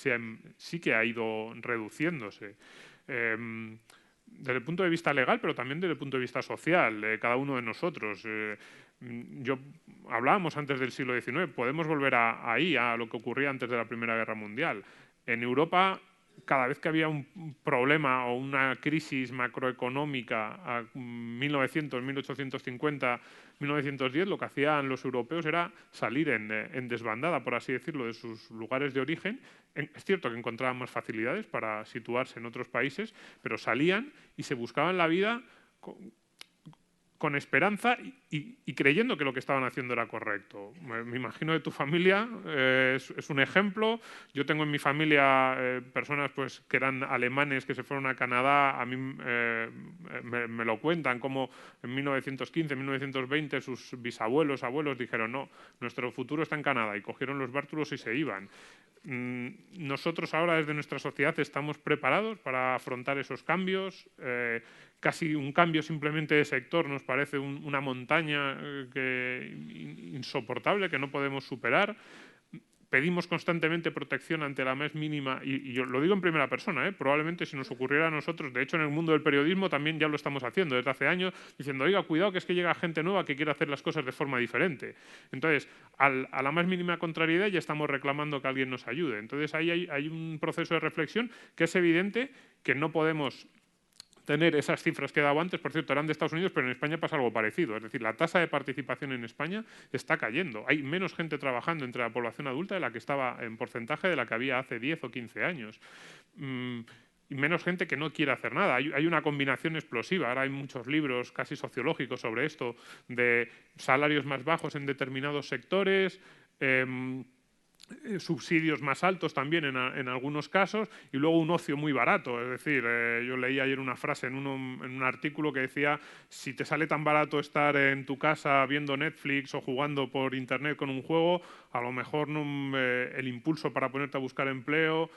ha ido reduciéndose. Desde el punto de vista legal, pero también desde el punto de vista social, cada uno de nosotros. Hablábamos antes del siglo XIX, podemos volver ahí, a lo que ocurría antes de la Primera Guerra Mundial. En Europa, cada vez que había un problema o una crisis macroeconómica a 1900, 1850, 1910, lo que hacían los europeos era salir en desbandada, por así decirlo, de sus lugares de origen. Es cierto que encontraban más facilidades para situarse en otros países, pero salían y se buscaban la vida con esperanza y creyendo que lo que estaban haciendo era correcto. Me imagino que tu familia es un ejemplo. Yo tengo en mi familia personas pues, que eran alemanes que se fueron a Canadá. A mí me lo cuentan, como en 1915, 1920 sus bisabuelos, abuelos dijeron no, nuestro futuro está en Canadá, y cogieron los bártulos y se iban. Nosotros ahora desde nuestra sociedad estamos preparados para afrontar esos cambios. Casi un cambio simplemente de sector nos parece una montaña insoportable que no podemos superar. pedimos constantemente protección ante la más mínima, y yo lo digo en primera persona, probablemente si nos ocurriera a nosotros, de hecho en el mundo del periodismo también ya lo estamos haciendo desde hace años, diciendo, oiga, cuidado que es que llega gente nueva que quiere hacer las cosas de forma diferente. Entonces, a la más mínima contrariedad ya estamos reclamando que alguien nos ayude. Entonces, ahí hay un proceso de reflexión que es evidente que no podemos tener esas cifras que he dado antes, por cierto, eran de Estados Unidos, pero en España pasa algo parecido. Es decir, la tasa de participación en España está cayendo. Hay menos gente trabajando entre la población adulta de la que estaba en porcentaje de la que había hace 10 o 15 años. Y menos gente que no quiere hacer nada. Hay una combinación explosiva. Ahora hay muchos libros casi sociológicos sobre esto, de salarios más bajos en determinados sectores, subsidios más altos también en algunos casos y luego un ocio muy barato. Es decir, yo leí ayer una frase en un artículo que decía si te sale tan barato estar en tu casa viendo Netflix o jugando por internet con un juego, a lo mejor el impulso para ponerte a buscar empleo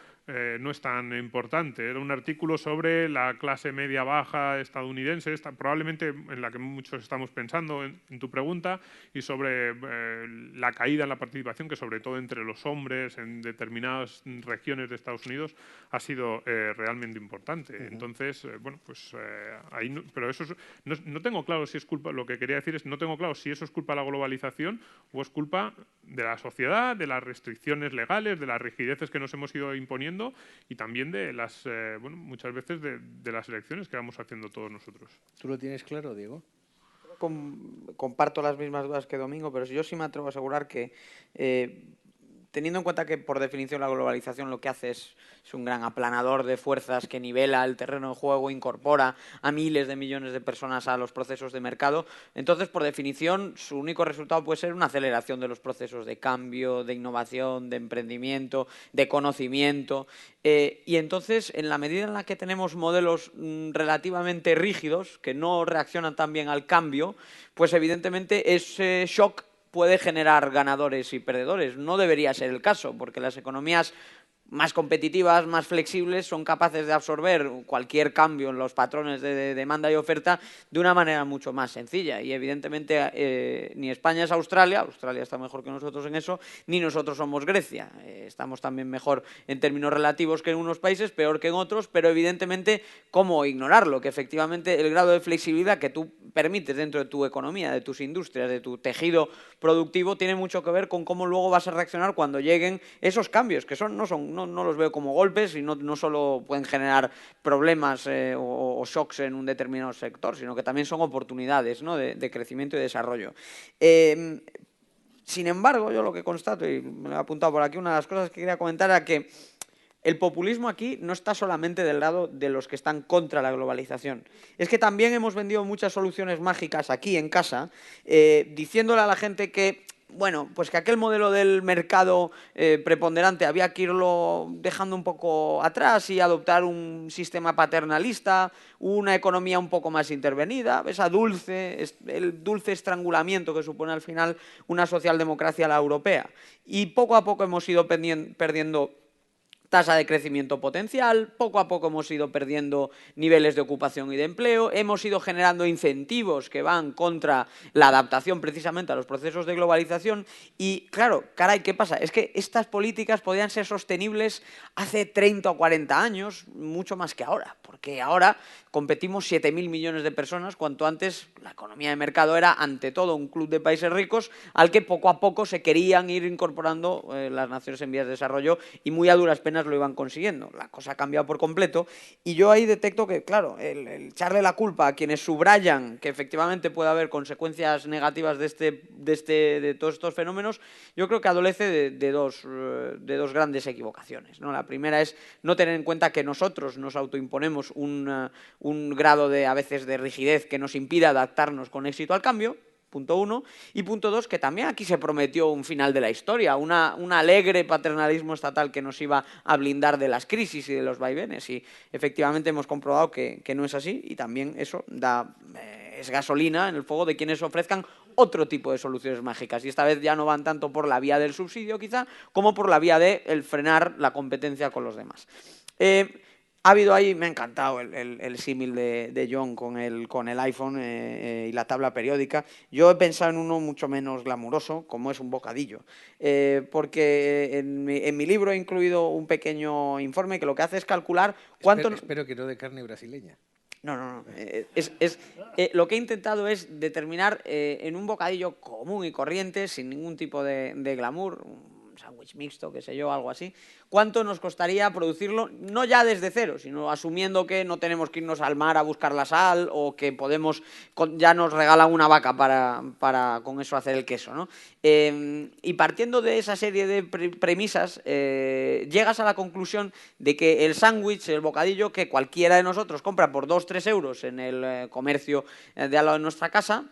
no es tan importante. Era un artículo sobre la clase media-baja estadounidense, probablemente en la que muchos estamos pensando en tu pregunta, y sobre la caída en la participación, que sobre todo entre los hombres en determinadas regiones de Estados Unidos ha sido realmente importante. Entonces, bueno, pues ahí no, pero eso no tengo claro si es culpa, lo que quería decir es no tengo claro si eso es culpa de la globalización o es culpa de la sociedad, de las restricciones legales, de las rigideces que nos hemos ido imponiendo y también de las, bueno, muchas veces de las elecciones que vamos haciendo todos nosotros. ¿Tú lo tienes claro, Diego? Comparto las mismas dudas que Domingo, pero yo sí me atrevo a asegurar que, teniendo en cuenta que por definición la globalización lo que hace es un gran aplanador de fuerzas que nivela el terreno de juego, incorpora a miles de millones de personas a los procesos de mercado, entonces por definición su único resultado puede ser una aceleración de los procesos de cambio, de innovación, de emprendimiento, de conocimiento, y entonces en la medida en la que tenemos modelos relativamente rígidos que no reaccionan tan bien al cambio, pues evidentemente ese shock puede generar ganadores y perdedores. No debería ser el caso, porque las economías más competitivas, más flexibles, son capaces de absorber cualquier cambio en los patrones de demanda y oferta de una manera mucho más sencilla. Y evidentemente ni España es Australia, Australia está mejor que nosotros en eso, ni nosotros somos Grecia. Estamos también mejor en términos relativos que en unos países, peor que en otros, pero evidentemente, ¿cómo ignorarlo? Que efectivamente el grado de flexibilidad que tú permites dentro de tu economía, de tus industrias, de tu tejido productivo, tiene mucho que ver con cómo luego vas a reaccionar cuando lleguen esos cambios, que no los veo como golpes y no solo pueden generar problemas o shocks en un determinado sector, sino que también son oportunidades, ¿no?, de crecimiento y desarrollo. Sin embargo, yo lo que constato, y me lo he apuntado por aquí, una de las cosas que quería comentar era que el populismo aquí no está solamente del lado de los que están contra la globalización. Es que también hemos vendido muchas soluciones mágicas aquí en casa, diciéndole a la gente que, bueno, pues que aquel modelo del mercado preponderante había que irlo dejando un poco atrás y adoptar un sistema paternalista, una economía un poco más intervenida, el dulce estrangulamiento que supone al final una socialdemocracia a la europea. Y poco a poco hemos ido perdiendo tasa de crecimiento potencial, poco a poco hemos ido perdiendo niveles de ocupación y de empleo, hemos ido generando incentivos que van contra la adaptación precisamente a los procesos de globalización y, claro, caray, ¿qué pasa? Es que estas políticas podían ser sostenibles hace 30 o 40 años, mucho más que ahora, porque ahora competimos 7.000 millones de personas, cuanto antes la economía de mercado era, ante todo, un club de países ricos al que poco a poco se querían ir incorporando las naciones en vías de desarrollo y muy a duras penas lo iban consiguiendo. La cosa ha cambiado por completo y yo ahí detecto que, claro, el echarle la culpa a quienes subrayan que efectivamente puede haber consecuencias negativas de todos estos fenómenos, yo creo que adolece de dos grandes equivocaciones, ¿no? La primera es no tener en cuenta que nosotros nos autoimponemos un grado a veces de rigidez que nos impide adaptarnos con éxito al cambio, punto uno, y punto dos, que también aquí se prometió un final de la historia, un alegre paternalismo estatal que nos iba a blindar de las crisis y de los vaivenes, y efectivamente hemos comprobado que no es así, y también eso es gasolina en el fuego de quienes ofrezcan otro tipo de soluciones mágicas, y esta vez ya no van tanto por la vía del subsidio quizá, como por la vía de frenar la competencia con los demás. Ha habido ahí, me ha encantado el símil de John con el iPhone y la tabla periódica. Yo he pensado en uno mucho menos glamuroso, como es un bocadillo. Porque en mi libro he incluido un pequeño informe que lo que hace es calcular cuánto... Espero que no de carne brasileña. No. Lo que he intentado es determinar en un bocadillo común y corriente, sin ningún tipo de glamour, un sándwich mixto, qué sé yo, algo así, cuánto nos costaría producirlo, no ya desde cero, sino asumiendo que no tenemos que irnos al mar a buscar la sal o que podemos, ya nos regalan una vaca para con eso hacer el queso, ¿no? Y partiendo de esa serie de premisas, llegas a la conclusión de que el sándwich, el bocadillo que cualquiera de nosotros compra por 2-3 euros en el comercio de al lado de nuestra casa,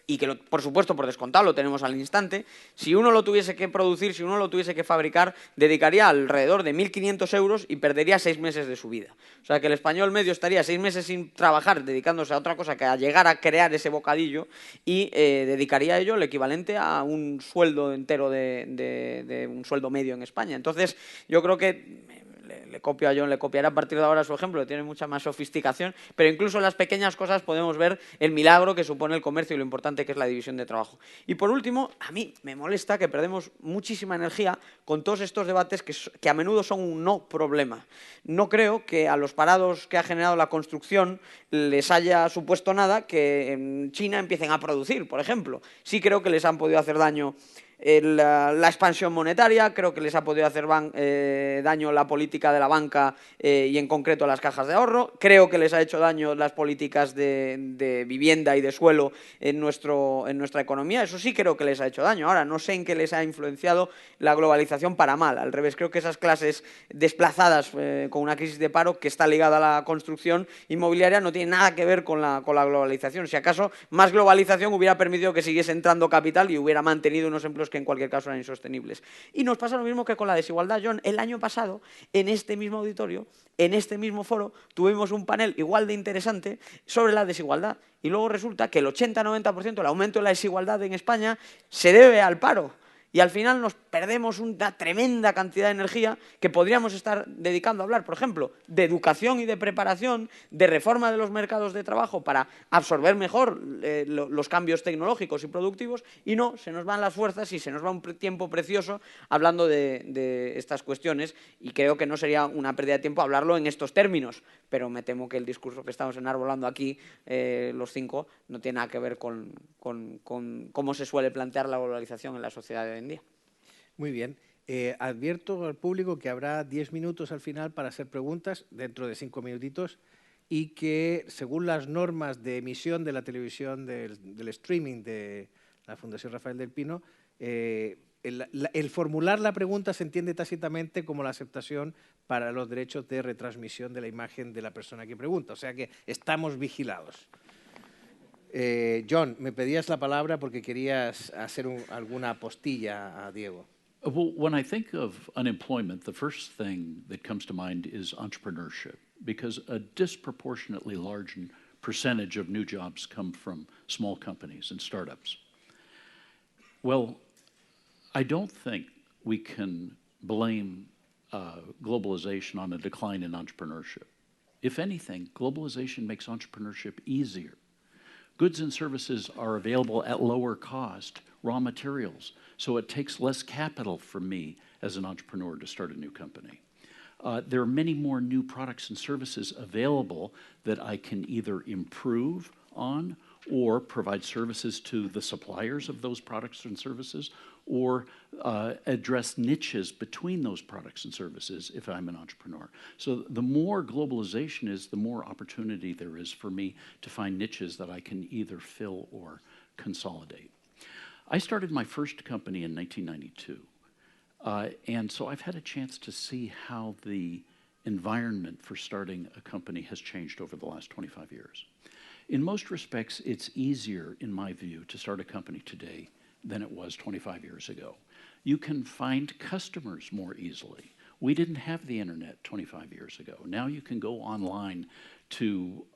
y que, por supuesto, por descontado lo tenemos al instante, si uno lo tuviese que producir, si uno lo tuviese que fabricar, dedicaría alrededor de 1.500 euros y perdería 6 meses de su vida. O sea, que el español medio estaría 6 meses sin trabajar, dedicándose a otra cosa que a llegar a crear ese bocadillo, y dedicaría a ello el equivalente a un sueldo entero de un sueldo medio en España. Entonces, yo creo que... Le copio a John, le copiaré a partir de ahora su ejemplo, que tiene mucha más sofisticación, pero incluso en las pequeñas cosas podemos ver el milagro que supone el comercio y lo importante que es la división de trabajo. Y por último, a mí me molesta que perdemos muchísima energía con todos estos debates que a menudo son un no problema. No creo que a los parados que ha generado la construcción les haya supuesto nada que en China empiecen a producir, por ejemplo. Sí creo que les han podido hacer daño la expansión monetaria, creo que les ha podido hacer daño la política de la banca y en concreto las cajas de ahorro, creo que les ha hecho daño las políticas de vivienda y de suelo en nuestra economía, eso sí creo que les ha hecho daño. Ahora, no sé en qué les ha influenciado la globalización para mal, al revés, creo que esas clases desplazadas con una crisis de paro que está ligada a la construcción inmobiliaria no tiene nada que ver con la globalización. Si acaso, más globalización hubiera permitido que siguiese entrando capital y hubiera mantenido unos empleos que en cualquier caso eran insostenibles. Y nos pasa lo mismo que con la desigualdad, John. El año pasado, en este mismo auditorio, en este mismo foro, tuvimos un panel igual de interesante sobre la desigualdad. Y luego resulta que el 80-90% del aumento de la desigualdad en España se debe al paro. Y al final nos perdemos una tremenda cantidad de energía que podríamos estar dedicando a hablar, por ejemplo, de educación y de preparación, de reforma de los mercados de trabajo para absorber mejor los cambios tecnológicos y productivos, y no, se nos van las fuerzas y se nos va un tiempo precioso hablando de estas cuestiones, y creo que no sería una pérdida de tiempo hablarlo en estos términos, pero me temo que el discurso que estamos enarbolando aquí, los cinco, no tiene nada que ver con cómo se suele plantear la globalización en la sociedad de hoy en día. Muy bien. Advierto al público que habrá 10 minutos al final para hacer preguntas, dentro de 5 minutitos, y que según las normas de emisión de la televisión del streaming de la Fundación Rafael del Pino, el formular la pregunta se entiende tácitamente como la aceptación para los derechos de retransmisión de la imagen de la persona que pregunta. O sea que estamos vigilados. John, me pedías la palabra porque querías hacer alguna apostilla a Diego. Well, when I think of unemployment, the first thing that comes to mind is entrepreneurship, because a disproportionately large percentage of new jobs come from small companies and startups. Well, I don't think we can blame globalization on a decline in entrepreneurship. If anything, globalization makes entrepreneurship easier. Goods and services are available at lower cost, raw materials, so it takes less capital for me as an entrepreneur to start a new company. There are many more new products and services available that I can either improve on or provide services to the suppliers of those products and services, or address niches between those products and services if I'm an entrepreneur. So the more globalization is, the more opportunity there is for me to find niches that I can either fill or consolidate. I started my first company in 1992, and so I've had a chance to see how the environment for starting a company has changed over the last 25 years. In most respects, it's easier, in my view, to start a company today than it was 25 years ago. You can find customers more easily. We didn't have the internet 25 years ago. Now you can go online to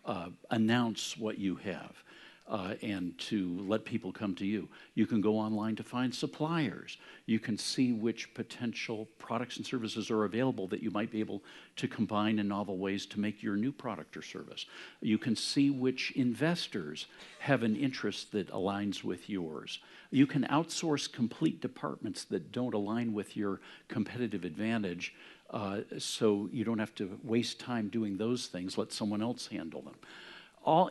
announce what you have. and to let people come to you. You can go online to find suppliers. You can see which potential products and services are available that you might be able to combine in novel ways to make your new product or service. You can see which investors have an interest that aligns with yours. You can outsource complete departments that don't align with your competitive advantage, so you don't have to waste time doing those things. Let someone else handle them.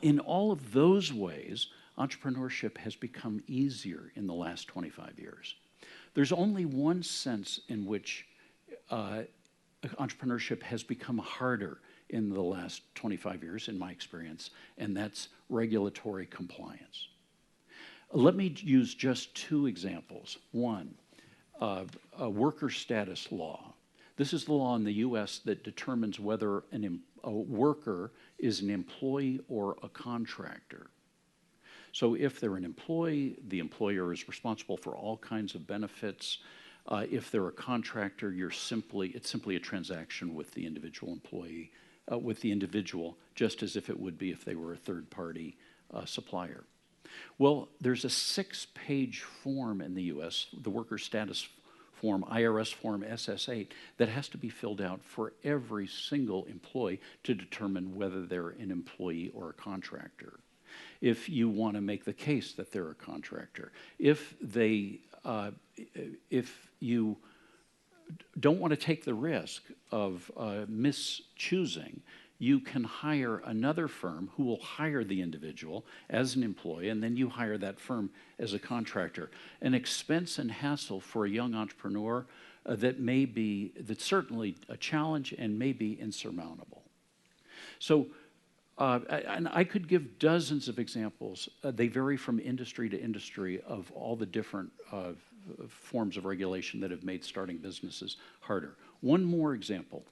In all of those ways, entrepreneurship has become easier in the last 25 years. There's only one sense in which entrepreneurship has become harder in the last 25 years, in my experience, and that's regulatory compliance. Let me use just two examples. One, a worker status law. This is the law in the US that determines whether a worker is an employee or a contractor. So if they're an employee, the employer is responsible for all kinds of benefits. If they're a contractor, it's simply a transaction with the individual employee, with the individual, just as if it would be if they were a third-party supplier. Well, there's a 6-page form in the US, the worker status form, IRS form SS8, that has to be filled out for every single employee to determine whether they're an employee or a contractor. If you want to make the case that they're a contractor, if you don't want to take the risk of mischoosing, you can hire another firm who will hire the individual as an employee, and then you hire that firm as a contractor. An expense and hassle for a young entrepreneur that's certainly a challenge and may be insurmountable. So, and I could give dozens of examples. They vary from industry to industry of all the different forms of regulation that have made starting businesses harder. One more example,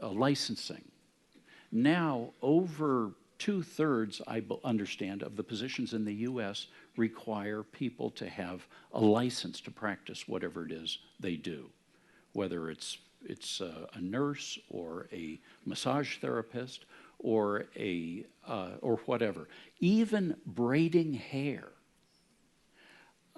licensing. Now, over 2/3, I understand, of the positions in the US require people to have a license to practice whatever it is they do, whether it's a nurse or a massage therapist or or whatever. Even braiding hair,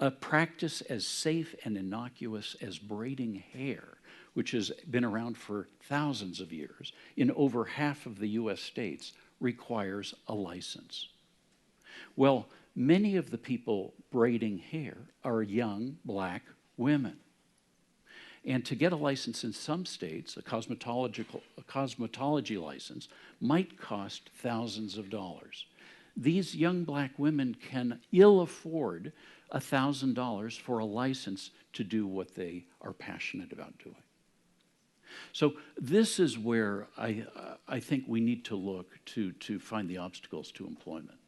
a practice as safe and innocuous as braiding hair, which has been around for thousands of years, in over half of the US states, requires a license. Well, many of the people braiding hair are young black women. And to get a license in some states, a cosmetology license, might cost thousands of dollars. These young black women can ill afford $1,000 for a license to do what they are passionate about doing. So this is where I think we need to look to find the obstacles to employment.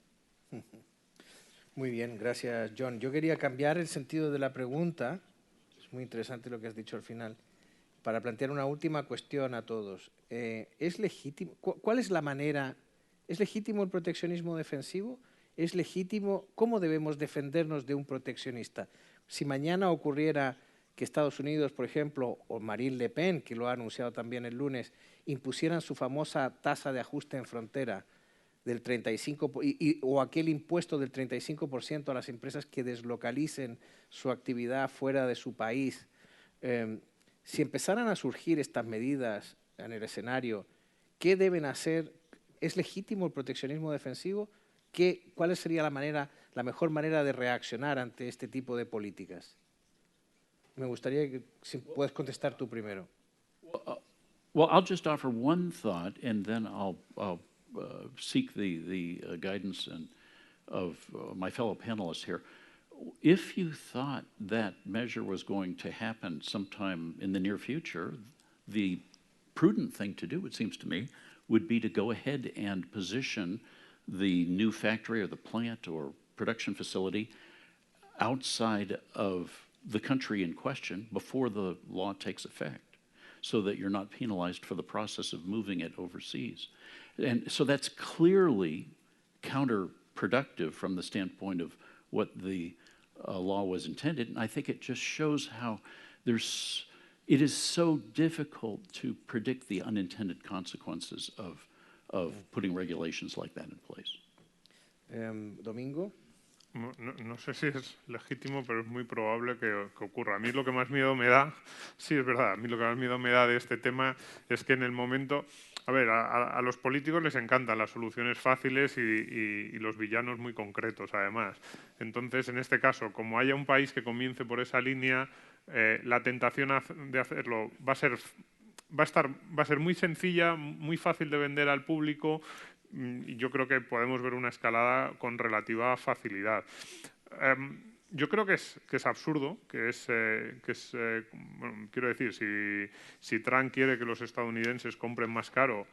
Muy bien, gracias, John. Yo quería cambiar el sentido de la pregunta, es muy interesante lo que has dicho al final, para plantear una última cuestión a todos. ¿Es legítimo? ¿Cuál es la manera? ¿Es legítimo el proteccionismo defensivo? ¿Es legítimo? ¿Cómo debemos defendernos de un proteccionista? Si mañana ocurriera que Estados Unidos, por ejemplo, o Marine Le Pen, que lo ha anunciado también el lunes, impusieran su famosa tasa de ajuste en frontera del 35%, o aquel impuesto del 35% a las empresas que deslocalicen su actividad fuera de su país, si empezaran a surgir estas medidas en el escenario, ¿qué deben hacer? ¿Es legítimo el proteccionismo defensivo? ¿Cuál sería la mejor manera de reaccionar ante este tipo de políticas? Me gustaría que si puedes contestar tú primero. Well, I'll just offer one thought, and then I'll seek the guidance of my fellow panelists here. If you thought that measure was going to happen sometime in the near future, the prudent thing to do, it seems to me, would be to go ahead and position the new factory or the plant or production facility outside of the country in question before the law takes effect, so that you're not penalized for the process of moving it overseas. And so that's clearly counterproductive from the standpoint of what the law was intended. And I think it just shows how it is so difficult to predict the unintended consequences of putting regulations like that in place. Domingo. No sé si es legítimo, pero es muy probable que ocurra. A mí lo que más miedo me da, sí es verdad, a mí lo que más miedo me da de este tema es que en el momento, a ver, a los políticos les encantan las soluciones fáciles y los villanos muy concretos, además. Entonces, en este caso, como haya un país que comience por esa línea, la tentación de hacerlo va a ser muy sencilla, muy fácil de vender al público. Y yo creo que podemos ver una escalada con relativa facilidad. Yo creo que es absurdo, bueno, quiero decir, si Trump quiere que los estadounidenses compren más caro,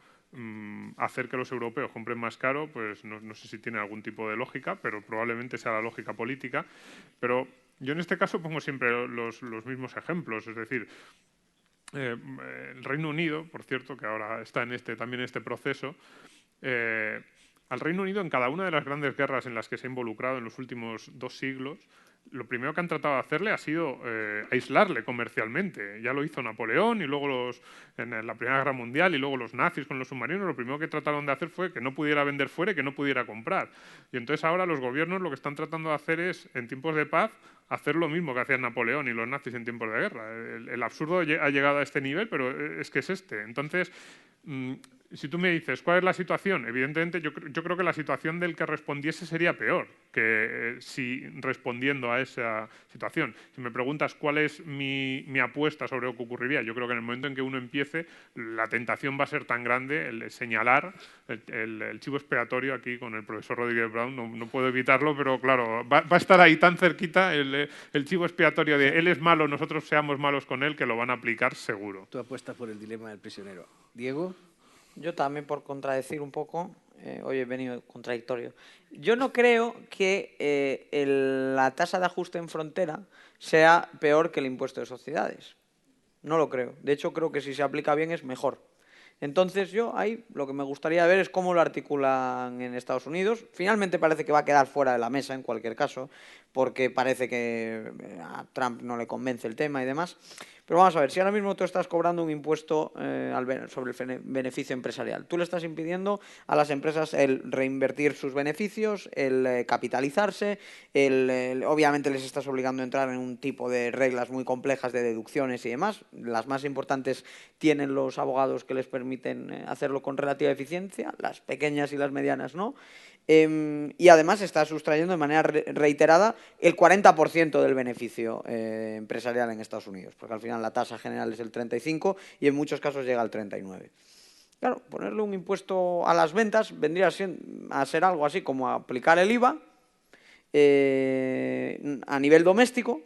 hacer que los europeos compren más caro, pues no sé si tiene algún tipo de lógica, pero probablemente sea la lógica política. Pero yo en este caso pongo siempre los mismos ejemplos, es decir, el Reino Unido, por cierto, que ahora está también en este proceso, al Reino Unido, en cada una de las grandes guerras en las que se ha involucrado en los últimos 2 siglos, lo primero que han tratado de hacerle ha sido aislarle comercialmente. Ya lo hizo Napoleón y luego en la Primera Guerra Mundial y luego los nazis con los submarinos. Lo primero que trataron de hacer fue que no pudiera vender fuera y que no pudiera comprar. Y entonces ahora los gobiernos lo que están tratando de hacer es, en tiempos de paz, hacer lo mismo que hacían Napoleón y los nazis en tiempos de guerra. El absurdo ha llegado a este nivel, pero es que es este. Entonces, si tú me dices, ¿cuál es la situación? Evidentemente, yo creo que la situación del que respondiese sería peor que si respondiendo a esa situación. Si me preguntas cuál es mi apuesta sobre lo que ocurriría, yo creo que en el momento en que uno empiece, la tentación va a ser tan grande el señalar el chivo expiatorio aquí con el profesor Rodríguez Brown, no puedo evitarlo, pero claro, va a estar ahí tan cerquita el chivo expiatorio de él es malo, nosotros seamos malos con él, que lo van a aplicar seguro. Tú apuestas por el dilema del prisionero. Diego. Yo también, por contradecir un poco, hoy he venido contradictorio. Yo no creo que la tasa de ajuste en frontera sea peor que el impuesto de sociedades. No lo creo. De hecho, creo que si se aplica bien es mejor. Entonces yo ahí lo que me gustaría ver es cómo lo articulan en Estados Unidos. Finalmente parece que va a quedar fuera de la mesa en cualquier caso, porque parece que a Trump no le convence el tema y demás. Pero vamos a ver, si ahora mismo tú estás cobrando un impuesto sobre el beneficio empresarial, tú le estás impidiendo a las empresas el reinvertir sus beneficios, el capitalizarse, obviamente les estás obligando a entrar en un tipo de reglas muy complejas de deducciones y demás. Las más importantes tienen los abogados que les permiten hacerlo con relativa eficiencia, las pequeñas y las medianas no. Y además está sustrayendo de manera reiterada el 40% del beneficio empresarial en Estados Unidos, porque al final la tasa general es el 35% y en muchos casos llega al 39%. Claro, ponerle un impuesto a las ventas vendría a ser algo así como aplicar el IVA a nivel doméstico,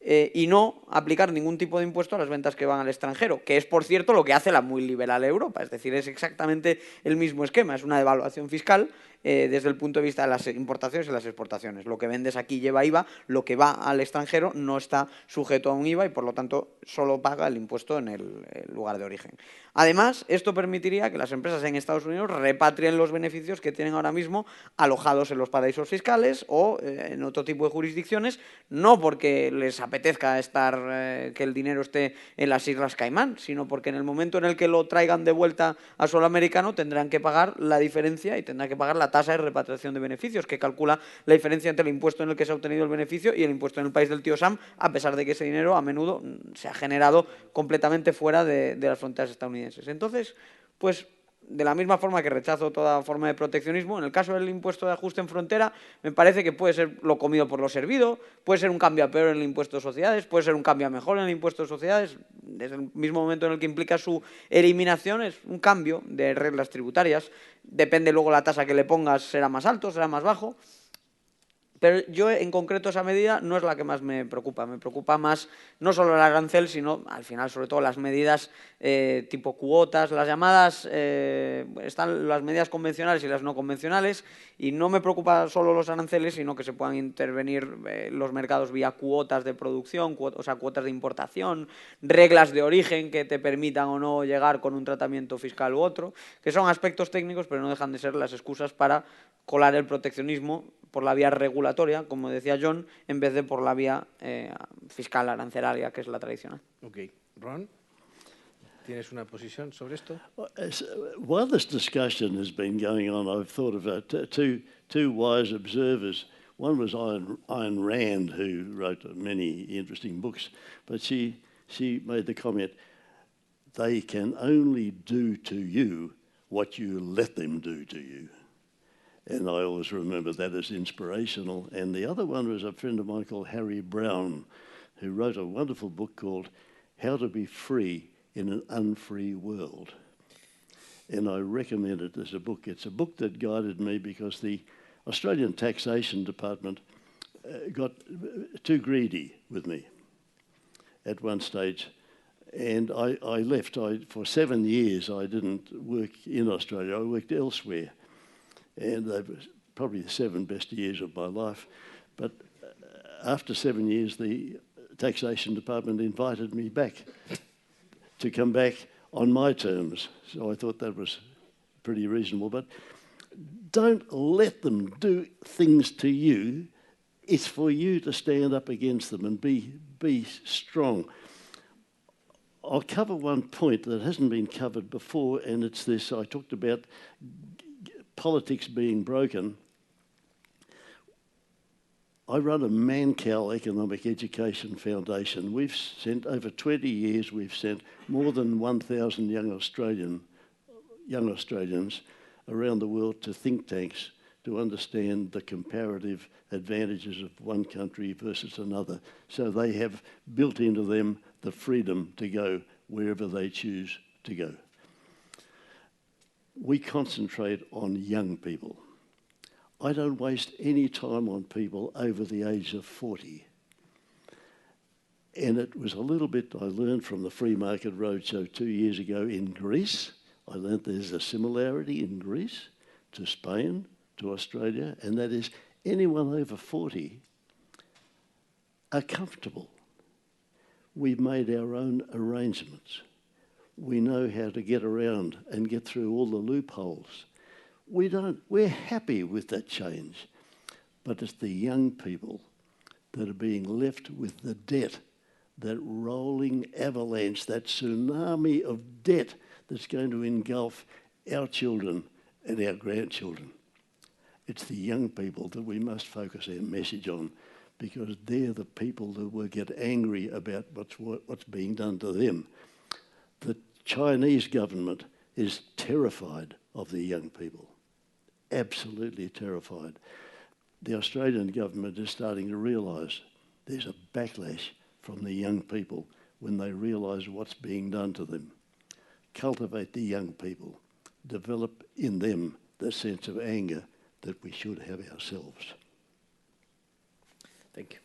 y no aplicar ningún tipo de impuesto a las ventas que van al extranjero, que es, por cierto, lo que hace la muy liberal Europa. Es decir, es exactamente el mismo esquema, es una devaluación fiscal desde el punto de vista de las importaciones y las exportaciones. Lo que vendes aquí lleva IVA, lo que va al extranjero no está sujeto a un IVA y, por lo tanto, solo paga el impuesto en el lugar de origen. Además, esto permitiría que las empresas en Estados Unidos repatrien los beneficios que tienen ahora mismo alojados en los paraísos fiscales o en otro tipo de jurisdicciones, no porque les apetezca que el dinero esté en las Islas Caimán, sino porque en el momento en el que lo traigan de vuelta a suelo americano tendrán que pagar la diferencia y tendrán que pagar la tasa de repatriación de beneficios, que calcula la diferencia entre el impuesto en el que se ha obtenido el beneficio y el impuesto en el país del tío Sam, a pesar de que ese dinero a menudo se ha generado completamente fuera de las fronteras estadounidenses. Entonces, pues de la misma forma que rechazo toda forma de proteccionismo, en el caso del impuesto de ajuste en frontera, me parece que puede ser lo comido por lo servido, puede ser un cambio a peor en el impuesto de sociedades, puede ser un cambio a mejor en el impuesto de sociedades. Desde el mismo momento en el que implica su eliminación, es un cambio de reglas tributarias. Depende luego la tasa que le pongas, será más alto, será más bajo. Pero yo, en concreto, esa medida no es la que más me preocupa. Me preocupa más no solo el arancel, sino, al final, sobre todo, las medidas tipo cuotas, las llamadas, están las medidas convencionales y las no convencionales, y no me preocupa solo los aranceles, sino que se puedan intervenir los mercados vía cuotas de producción, o sea, cuotas de importación, reglas de origen que te permitan o no llegar con un tratamiento fiscal u otro, que son aspectos técnicos, pero no dejan de ser las excusas para colar el proteccionismo por la vía regulatoria, como decía John, en vez de por la vía fiscal arancelaria, que es la tradicional. Ok. Ron. ¿Tienes una posición sobre esto? While this discussion has been going on, I've thought of two wise observers. One was Ayn Rand, who wrote many interesting books, but she made the comment, they can only do to you what you let them do to you. And I always remember that as inspirational. And the other one was a friend of mine called Harry Brown, who wrote a wonderful book called How to Be Free in an Unfree World. And I recommend it as a book. It's a book that guided me because the Australian Taxation Department got too greedy with me at one stage. And I left. For 7 years, I didn't work in Australia. I worked elsewhere. And they were probably the 7 best years of my life. But after 7 years, the Taxation Department invited me back to come back on my terms. So I thought that was pretty reasonable. But don't let them do things to you. It's for you to stand up against them and be strong. I'll cover one point that hasn't been covered before, and it's this. I talked about politics being broken. I run a Mancal Economic Education Foundation. We've sent, over 20 years, we've sent more than 1,000 young Australians around the world to think tanks to understand the comparative advantages of one country versus another. So they have built into them the freedom to go wherever they choose to go. We concentrate on young people. I don't waste any time on people over the age of 40. And it was a little bit I learned from the Free Market Roadshow 2 years ago in Greece. I learned there's a similarity in Greece to Spain, to Australia, and that is anyone over 40 are comfortable. We've made our own arrangements. We know how to get around and get through all the loopholes. We're happy with that change, but it's the young people that are being left with the debt, that rolling avalanche, that tsunami of debt that's going to engulf our children and our grandchildren. It's the young people that we must focus our message on, because they're the people that will get angry about what's being done to them. The Chinese government is terrified of the young people, absolutely terrified. The Australian government is starting to realise there's a backlash from the young people when they realise what's being done to them. Cultivate the young people, develop in them the sense of anger that we should have ourselves. Thank you.